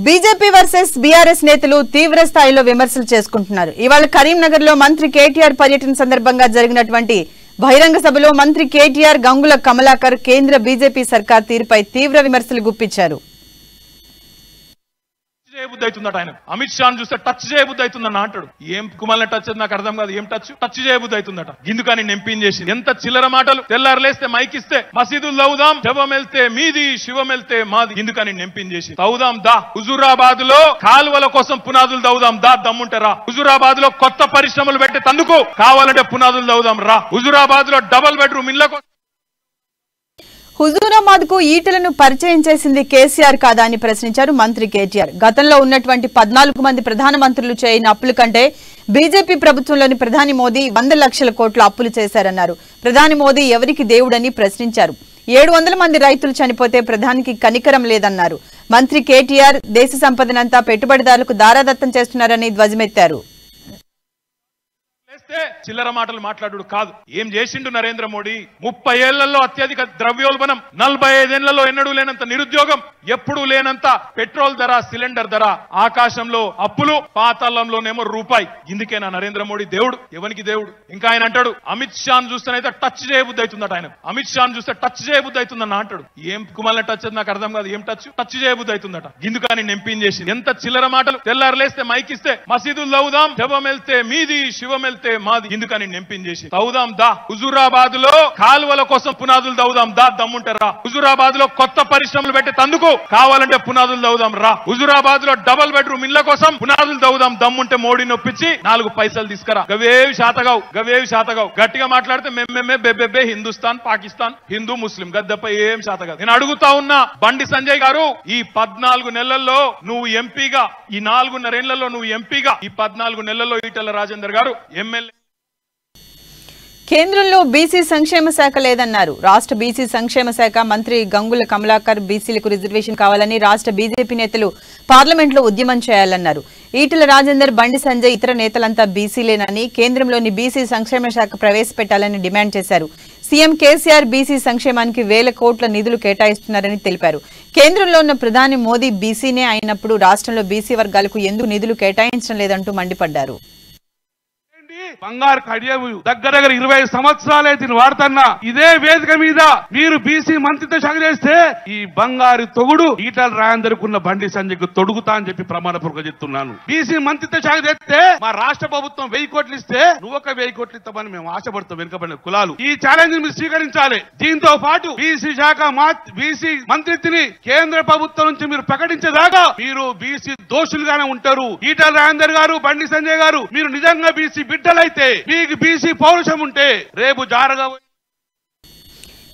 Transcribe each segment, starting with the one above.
BJP versus BRS నేతలు తీవ్ర స్థాయిలో విమర్శలు చేసుకుంటున్నారు. ఇవాళ కరీంనగర్ లో మంత్రి కేటీఆర్ పర్యటన సందర్భంగా జరిగినటువంటి బహిరంగ సభలో మంత్రి కేటీఆర్, గంగుల కమలాకర్ కేంద్ర బీజేపీ సర్కార్ తీరుపై తీవ్ర విమర్శలు గుప్పించారు. ఆయన అమిత్ షా చూస్తే టచ్ చేయబుద్ధి అవుతుందన్న అంటాడు. ఏం కుమార్ టచ్ నాకు అర్థం కాదు. ఏం టచ్ చేయబుద్ధి అవుతుందట. ఇందుకని ఎంపీని చేసి ఎంత చిల్లర మాటలు. తెల్లారులేస్తే మైక్ ఇస్తే మసీదులు తవ్వుదాం, శవం వెళ్తే మీది, శివం వెళ్తే మాది. ఇందుకని ఎంపీని చేసి తవ్వుదాం దా. హుజూరాబాద్ లో కాలువల కోసం పునాదులు తవ్వుదాం దా. దమ్ముంటే రా. హుజూరాబాద్ లో కొత్త పరిశ్రమలు పెట్టే తందుకు కావాలంటే పునాదులు తవ్వుదాం రా. హుజూరాబాద్ లో డబుల్ బెడ్రూమ్ ఇళ్ల కోసం. హుజూరాబాద్ కు ఈటలను పరిచయం చేసింది కేసీఆర్ కాదా అని ప్రశ్నించారు మంత్రి కేటీఆర్. గతంలో ఉన్నటువంటి 14 మంది ప్రధానమంత్రులు చేయని అప్పుల కంటే బీజేపీ ప్రభుత్వంలోని ప్రధాని మోదీ 100 లక్షల కోట్ల అప్పులు చేశారన్నారు. ప్రధాని మోదీ ఎవరికి దేవుడని ప్రశ్నించారు. 700 మంది రైతులు చనిపోతే ప్రధానికి కనికరం లేదన్నారు. మంత్రి కేటీఆర్ దేశ సంపదనంతా పెట్టుబడిదారులకు దారాదత్తం చేస్తున్నారని ధ్వజమెత్తారు. చిల్లర మాటలు మాట్లాడు కాదు. ఏం చేసిండు నరేంద్ర మోడీ? 30 ఏళ్లలో అత్యధిక ద్రవ్యోల్బణం, 45 ఏళ్లలో ఎన్నడూ లేనంత నిరుద్యోగం, ఎప్పుడూ లేనంత పెట్రోల్ ధర, సిలిండర్ ధర, ఆకాశంలో అప్పులు, పాతాళంలోనేమో రూపాయి. ఇందుకేనా నరేంద్ర మోడీ దేవుడు? ఎవరికి దేవుడు? ఇంకా ఆయన అంటాడు అమిత్ షాను చూస్తేనైతే టచ్ చేయబుద్ధి అవుతుందట. ఆయన అమిత్ షాను చూస్తే టచ్ చేయబుద్ధి అవుతుందన్న అంటాడు. ఏం కుమార్ టచ్ నాకు అర్థం కాదు. ఏం టచ్ చేయబుద్ధి అవుతుందట. ఇందుకని ఎంపీని చేసి ఎంత చిల్లర మాటలు. తెల్లారులేస్తే మైక్ ఇస్తే మసీదులు తవ్వుదాం, శవం వెళ్తే మీది, శివం వెళ్తే మాది. ఇందుకని ఎంపీని చేసి తవ్వుదాం దా. హుజూరాబాద్ లో కాలువల కోసం పునాదులు తవ్వుదాం దా. దమ్ముంటే రా. హుజూరాబాద్ లో కొత్త పరిశ్రమలు పెట్టే తందుకు కావాలంటే పునాదులు తవ్వుదాం రా. హుజూరాబాద్ లో డబుల్ బెడ్రూమ్ ఇళ్ల కోసం పునాదులు తవ్వుదాం. దమ్ముంటే మోడీని ఒప్పించి 4 పైసలు తీసుకురా. గవేవి శాతగావు. గట్టిగా మాట్లాడితే మెమ్మెమ్మే బెబ్బెబ్బే హిందుస్థాన్, పాకిస్తాన్, హిందూ, ముస్లిం గద్దపై ఏం శాతగాదు. నేను అడుగుతా ఉన్నా బండి సంజయ్ గారు, ఈ 14 నెలల్లో నువ్వు ఎంపీగా, ఈ 4.5 ఏళ్లలో నువ్వు ఎంపీగా, ఈ 14 నెలల్లో ఈటెల రాజేందర్ గారు ఎమ్మెల్యే. కేంద్రంలో బీసీ సంక్షేమ శాఖ లేదన్నారు. రాష్ట్ర బీసీ సంక్షేమ శాఖ మంత్రి గంగుల కమలాకర్ బీసీలకు రిజర్వేషన్ కావాలని రాష్ట్ర బీజేపీ నేతలు పార్లమెంట్లో ఉద్యమం చేయాలన్నారు. ఈటెల రాజేందర్, బండి సంజయ్ ఇతర నేతలంతా బీసీలేనని కేంద్రంలోని బీసీ సంక్షేమ శాఖ ప్రవేశపెట్టాలని డిమాండ్ చేశారు. సీఎం కేసీఆర్ బీసీ సంక్షేమానికి 1000 కోట్ల నిధులు కేటాయిస్తున్నారని తెలిపారు. కేంద్రంలో ఉన్న ప్రధాని మోదీ బీసీనే అయినప్పుడు రాష్ట్రంలో బీసీ వర్గాలకు ఎందుకు నిధులు కేటాయించడం లేదంటూ మండిపడ్డారు. బంగారు కడియం దగ్గర 20 సంవత్సరాలే దీన్ని వాడుతున్నా. ఇదే వేదిక మీద మీరు బీసీ మంత్రిత్వ శాఖ చేస్తే ఈ బంగారు తొగుడు ఈటల రాజేందర్ కున్న బండి సంజయ్కు తొడుగుతా అని చెప్పి ప్రమాణపూర్వకంగా చెప్తున్నాను. బీసీ మంత్రిత్వ శాఖ చేస్తే మా రాష్ట్ర ప్రభుత్వం 1000 కోట్లు ఇస్తే నువ్వు ఒక 1000 కోట్లు ఇస్తామని మేము ఆశపడతాం. వెనుకబడిన కులాలు ఈ ఛాలెంజ్ మీరు స్వీకరించాలి. దీంతో పాటు బీసీ శాఖ బీసీ మంత్రిత్వని కేంద్ర ప్రభుత్వం నుంచి మీరు ప్రకటించేదాకా మీరు బీసీ దోషులుగానే ఉంటారు. ఈటల రాజేందర్ గారు, బండి సంజయ్ గారు, మీరు నిజంగా బీసీ బిడ్డలైతే, మీకు బీసీ పౌరుషం ఉంటే రేపు జారగా.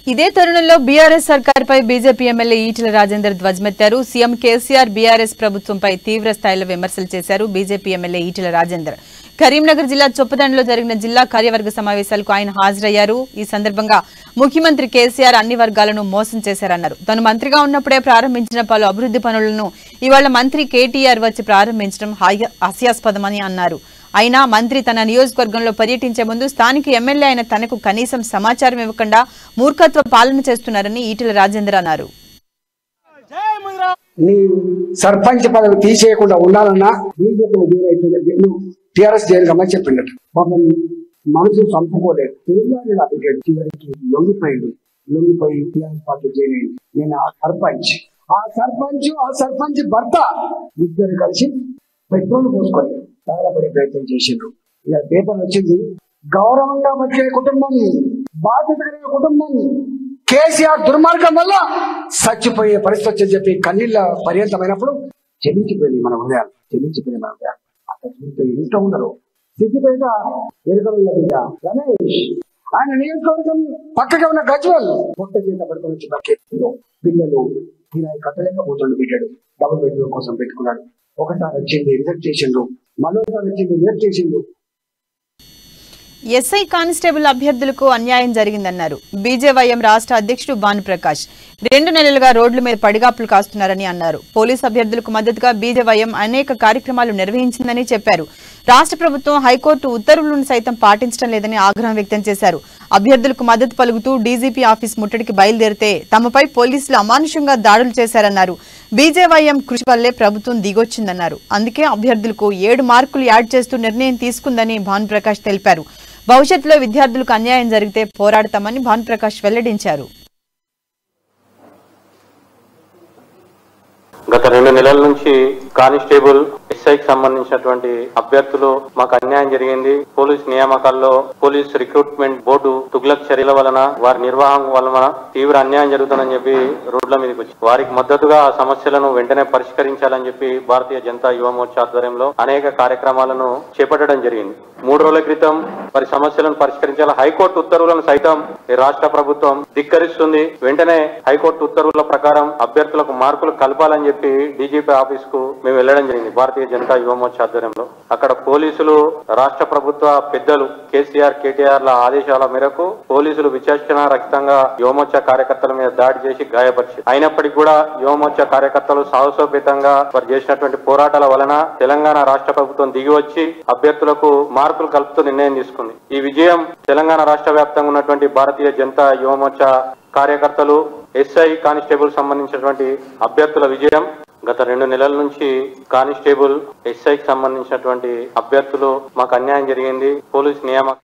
ఇదే తరుణంలో బీఆర్ఎస్ సర్కార్పై బీజేపీ ఎమ్మెల్యే ఈటెల రాజేందర్ ధ్వజమెత్తారు. సీఎం కేసీఆర్ బీఆర్ఎస్ ప్రభుత్వంపై తీవ్ర స్థాయిలో విమర్శలు చేశారు. బీజేపీ ఎమ్మెల్యే ఈటెల రాజేందర్ కరీంనగర్ జిల్లా చొప్పదండలో జరిగిన జిల్లా కార్యవర్గ సమావేశాలకు ఆయన హాజరయ్యారు. ఈ సందర్భంగా ముఖ్యమంత్రి కేసీఆర్ అన్ని వర్గాలను మోసం చేశారన్నారు. తాను మంత్రిగా ఉన్నప్పుడే ప్రారంభించిన పలు అభివృద్ధి పనులను ఇవాళ మంత్రి కేటీఆర్ వచ్చి ప్రారంభించడం హాస్యాస్పదమని అన్నారు. అయినా మంత్రి తన నియోజకవర్గంలో పర్యటించే ముందు స్థానిక ఎమ్మెల్యే అయిన తనకు కనీసం సమాచారం ఇవ్వకుండా మూర్ఖత్వ పాలన చేస్తున్నారని ఈటెల రాజేందర్ అన్నారు. నీ సర్పంచ్ పదవి తీసేయకుండా ఉండాలన్నా బీజేపీ టీఆర్ఎస్ చేయగమని చెప్పిండట. పాపం మనసు చంపుకోలేదు. చివరికి లొంగిపోయి టీఆర్ఎస్ పార్టీ చేయలేదు. నేను ఆ సర్పంచ్ భర్త ఇద్దరు కలిసి పెట్రోల్ పోసుకొని తగలబడే ప్రయత్నం చేసిండ్రు. ఇలా పేపర్ వచ్చింది. గౌరవంగా బతికే కుటుంబాన్ని, బాధ్యత కలిగిన కుటుంబాన్ని కేసీఆర్ దుర్మార్గం వల్ల చచ్చిపోయే పరిస్థితి వచ్చని చెప్పి కన్నీళ్ళ పర్యంతమైనప్పుడు చెల్లించిపోయింది మన హృదయాలు. అక్కడ చూస్తే ఇంట్లో ఉండరు. సిద్దిపేట ఎరుకల బిడ్డ రమేష్, ఆయన నియోజకవర్గం పక్కగా ఉన్న గజ్వల్ పొట్ట చేత పడుకొని వచ్చి బకెట్లో పిల్లలు కిరాయి కట్టలేకపోతుండు. బిడ్డడు డబుల్ బెడ్రూమ్ కోసం పెట్టుకున్నాడు. ఒకసారి వచ్చింది రిజెక్ట్ చేసిండు, మరోసారి వచ్చింది రిజెక్ట్ చేసిండు. ఎస్ఐ కానిస్టేబుల్ అభ్యర్థులకు అన్యాయం జరిగిందన్నారు. బీజేవైఎం రాష్ట్ర అధ్యక్షుడు భానుప్రకాష్ 2 నెలలుగా రోడ్ల మీద పడిగాపులు కాస్తున్నారని అన్నారు. పోలీసు అభ్యర్థులకు మద్దతుగా బీజేవైఎం అనేక కార్యక్రమాలు నిర్వహించిందని చెప్పారు. రాష్ట్ర ప్రభుత్వం హైకోర్టు ఉత్తర్వులను సైతం పాటించడం లేదని ఆగ్రహం వ్యక్తం చేశారు. అభ్యర్థులకు మద్దతు పలుకుతూ డీజీపీ ఆఫీస్ ముట్టడికి బయలుదేరితే తమపై పోలీసులు అమానుషంగా దాడులు చేశారన్నారు. బీజేవైఎం కృషి వల్లే ప్రభుత్వం దిగొచ్చిందన్నారు. అందుకే అభ్యర్థులకు 7 మార్కులు యాడ్ చేస్తూ నిర్ణయం తీసుకుందని భానుప్రకాష్ తెలిపారు. భవిష్యత్తులో విద్యార్థులకు అన్యాయం జరిగితే పోరాడతామని భానుప్రకాష్ వెల్లడించారు. గత 2 నెలల నుంచి కానిస్టేబుల్ ఎస్ఐకి సంబంధించినటువంటి అభ్యర్థులు మాకు అన్యాయం జరిగింది. పోలీస్ నియామకాల్లో పోలీస్ రిక్రూట్మెంట్ బోర్డు తుగ్లక్ చర్యల వలన వారి నిర్వాహం వలన తీవ్ర అన్యాయం జరుగుతుందని చెప్పి రోడ్ల మీదకి వచ్చి వారికి మద్దతుగా ఆ సమస్యలను వెంటనే పరిష్కరించాలని చెప్పి భారతీయ జనతా యువ మోర్చా ఆధ్వర్యంలో అనేక కార్యక్రమాలను చేపట్టడం జరిగింది. 3 రోజుల క్రితం వారి సమస్యలను పరిష్కరించాల హైకోర్టు ఉత్తర్వులను సైతం ఈ రాష్ట్ర ప్రభుత్వం ధిక్కరిస్తుంది. వెంటనే హైకోర్టు ఉత్తర్వుల ప్రకారం అభ్యర్థులకు మార్కులు కలపాలని చెప్పి డీజీపీ ఆఫీస్ కు మేము వెళ్లడం జరిగింది భారతీయ జనతా యువ మోర్చా ఆధ్వర్యంలో. అక్కడ పోలీసులు రాష్ట్ర ప్రభుత్వ పెద్దలు కేసీఆర్ కేటీఆర్ ల ఆదేశాల మేరకు పోలీసులు విచక్షణ రహితంగా యువమోర్చా కార్యకర్తల మీద దాడి చేసి గాయపరిచారు. అయినప్పటికీ కూడా యువమోర్చా కార్యకర్తలు సాహసోపేతంగా వారు చేసినటువంటి పోరాటాల వలన తెలంగాణ రాష్ట్ర ప్రభుత్వం దిగి వచ్చి అభ్యర్థులకు మార్కులు కలుపుతూ నిర్ణయం తీసుకుంది. ఈ విజయం తెలంగాణ రాష్ట్ర వ్యాప్తంగా ఉన్నటువంటి భారతీయ జనతా యువ మోర్చా కార్యకర్తలు ఎస్ఐ కానిస్టేబుల్ సంబంధించినటువంటి అభ్యర్థుల విజయం. గత 2 నెలల నుంచి కానిస్టేబుల్ ఎస్ఐకి సంబంధించినటువంటి అభ్యర్థులు మాకు అన్యాయం జరిగింది. పోలీస్ నియామక